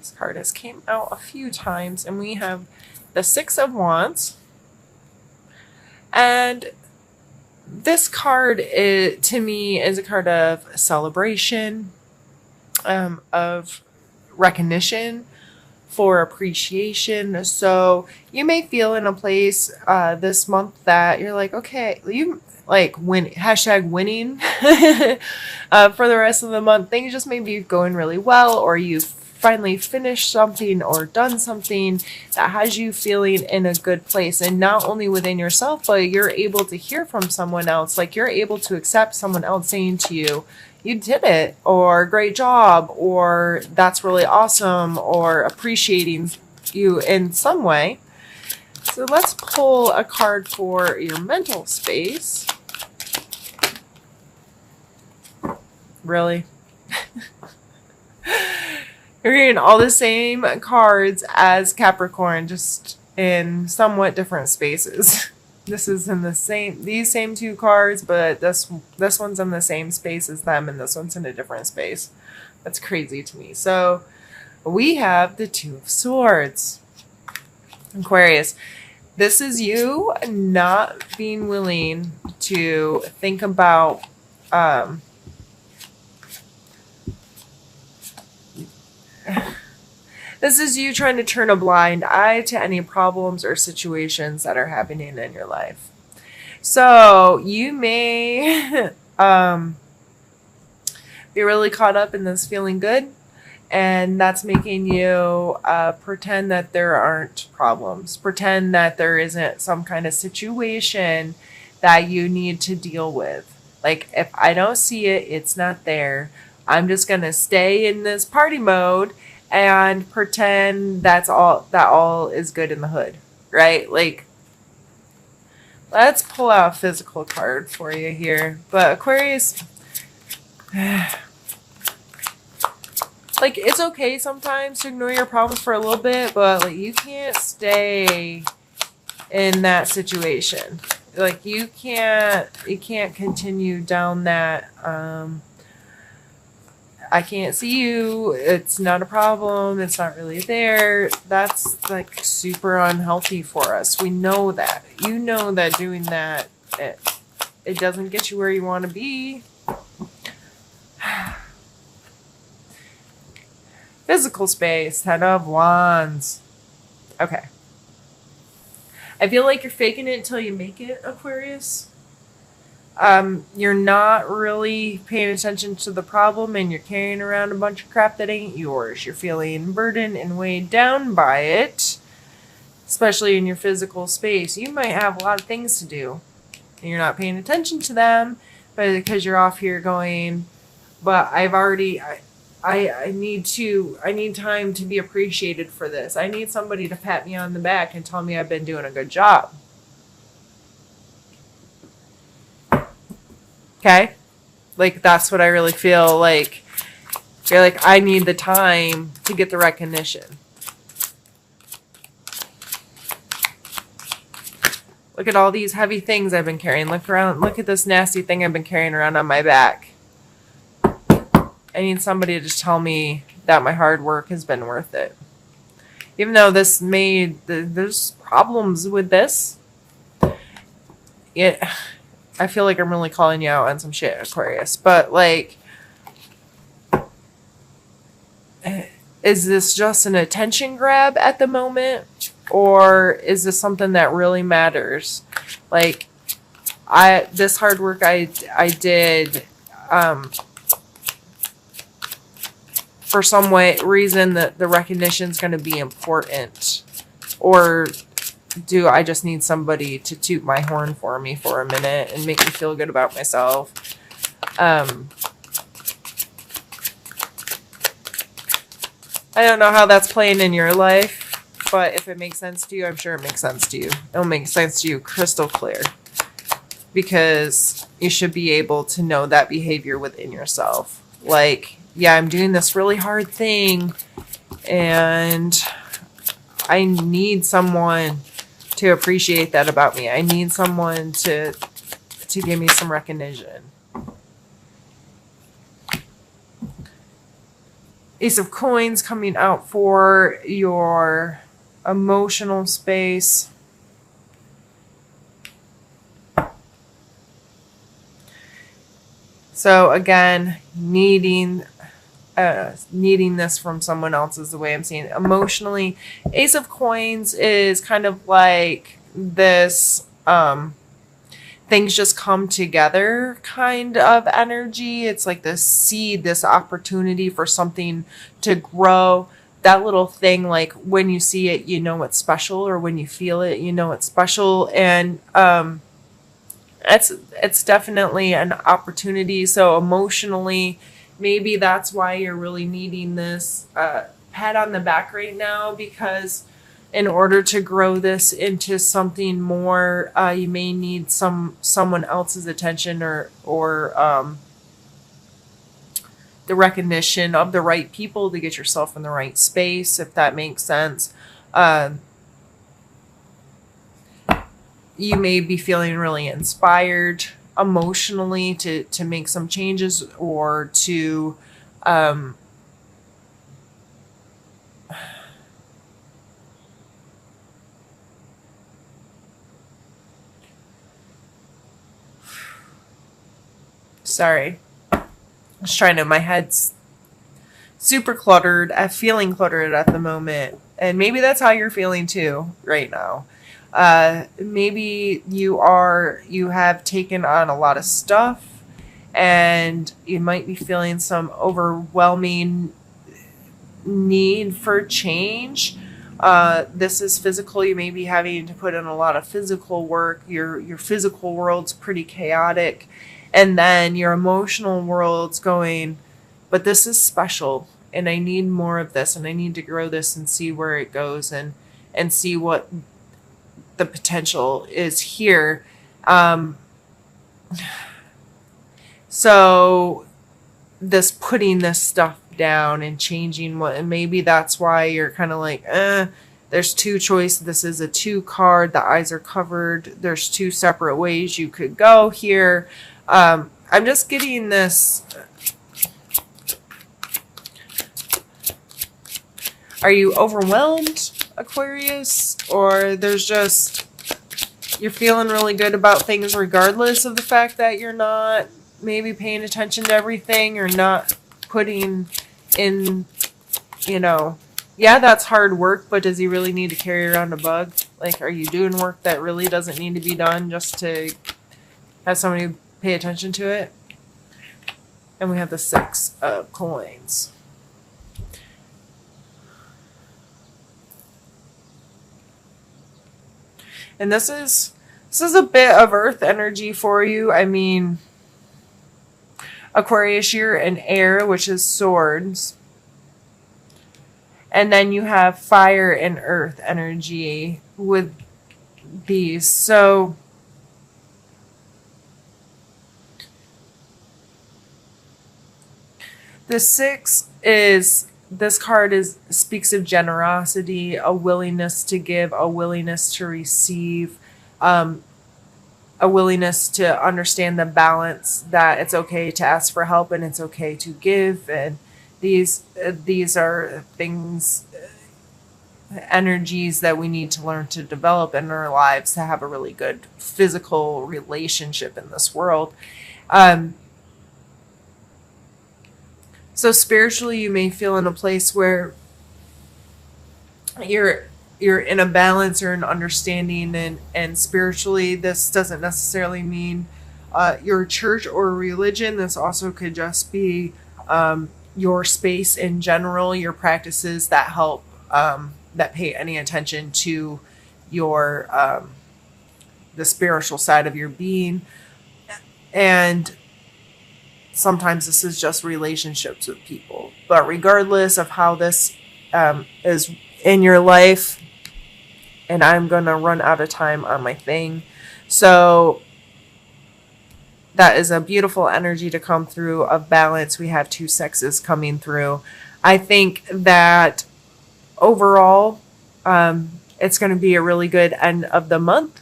This card has came out a few times, and we have the Six of Wands. And this card, to me, is a card of celebration, of recognition, for appreciation. So you may feel in a place this month that you're like, okay, you like win #winning for the rest of the month. Things just may be going really well, or you've finally finished something or done something that has you feeling in a good place, and not only within yourself, but you're able to hear from someone else. Like you're able to accept someone else saying to you, you did it, or great job, or that's really awesome, or appreciating you in some way. So let's pull a card for your mental space. Really? You're getting all the same cards as Capricorn, just in somewhat different spaces. This is in these same two cards, but this one's in the same space as them, and this one's in a different space. That's crazy to me. So we have the Two of Swords. Aquarius, this is you not being willing to think about this is you trying to turn a blind eye to any problems or situations that are happening in your life. So you may be really caught up in this feeling good, and that's making you pretend that there aren't problems, pretend that there isn't some kind of situation that you need to deal with. Like, if I don't see it, it's not there. I'm just going to stay in this party mode and pretend that all is good in the hood, right? Like, let's pull out a physical card for you here. But Aquarius, like, it's okay sometimes to ignore your problems for a little bit, but like, you can't stay in that situation. Like, you can't continue down that I can't see you, it's not a problem, it's not really there. That's like super unhealthy for us. We know that. You know that doing that, it doesn't get you where you want to be. Physical space, Ten of Wands. Okay. I feel like you're faking it until you make it, Aquarius. You're not really paying attention to the problem, and you're carrying around a bunch of crap that ain't yours. You're feeling burdened and weighed down by it, especially in your physical space. You might have a lot of things to do, and you're not paying attention to them, but because you're off here going, but I need time to be appreciated for this. I need somebody to pat me on the back and tell me I've been doing a good job. Okay? Like, that's what I really feel like. You're like, I need the time to get the recognition. Look at all these heavy things I've been carrying. Look at this nasty thing I've been carrying around on my back. I need somebody to tell me that my hard work has been worth it. Even though there's problems with this. I feel like I'm really calling you out on some shit, Aquarius. But, like, is this just an attention grab at the moment? Or is this something that really matters? Like, this hard work I did, for some reason that the recognition is going to be important? Or do I just need somebody to toot my horn for me for a minute and make me feel good about myself? I don't know how that's playing in your life, but if it makes sense to you, I'm sure it makes sense to you. It'll make sense to you crystal clear, because you should be able to know that behavior within yourself. Like, yeah, I'm doing this really hard thing, and I need someone to appreciate that about me. I need someone to give me some recognition. Ace of Coins coming out for your emotional space. So again, needing this from someone else is the way I'm seeing it. Emotionally, Ace of Coins is kind of like this things just come together kind of energy. It's like this seed, this opportunity for something to grow. That little thing, like when you see it, you know it's special, or when you feel it, you know it's special. And it's definitely an opportunity. So emotionally, maybe that's why you're really needing this pat on the back right now, because in order to grow this into something more, you may need someone else's attention, or the recognition of the right people to get yourself in the right space, if that makes sense. You may be feeling really inspired emotionally to make some changes, or to sorry, I was trying to, my head's super cluttered. I'm feeling cluttered at the moment, and maybe that's how you're feeling too right now. Maybe you have taken on a lot of stuff, and you might be feeling some overwhelming need for change. This is physical. You may be having to put in a lot of physical work. Your physical world's pretty chaotic, and then your emotional world's going, but this is special, and I need more of this, and I need to grow this and see where it goes, and see what the potential is here. So this putting this stuff down and changing what, and maybe that's why you're kind of like, there's two choices. This is a 2 card. The eyes are covered. There's 2 separate ways you could go here. I'm just getting this. Are you overwhelmed, Aquarius? Or there's just, you're feeling really good about things regardless of the fact that you're not maybe paying attention to everything, or not putting in, yeah, that's hard work, but does he really need to carry around a bug? Like, are you doing work that really doesn't need to be done just to have somebody pay attention to it? And we have the 6 of Coins. And this is a bit of earth energy for you. I mean, Aquarius, you're an air, which is swords. And then you have fire and earth energy with these. So the 6 is, this card speaks of generosity, a willingness to give, a willingness to receive, a willingness to understand the balance, that it's okay to ask for help and it's okay to give. And these are things, energies that we need to learn to develop in our lives to have a really good physical relationship in this world. So spiritually, you may feel in a place where you're in a balance or an understanding, and spiritually, this doesn't necessarily mean your church or religion. This also could just be your space in general, your practices that help, that pay any attention to your the spiritual side of your being. And sometimes this is just relationships with people. But regardless of how this is in your life, and I'm going to run out of time on my thing. So that is a beautiful energy to come through of balance. We have 2 sexes coming through. I think that overall, it's going to be a really good end of the month.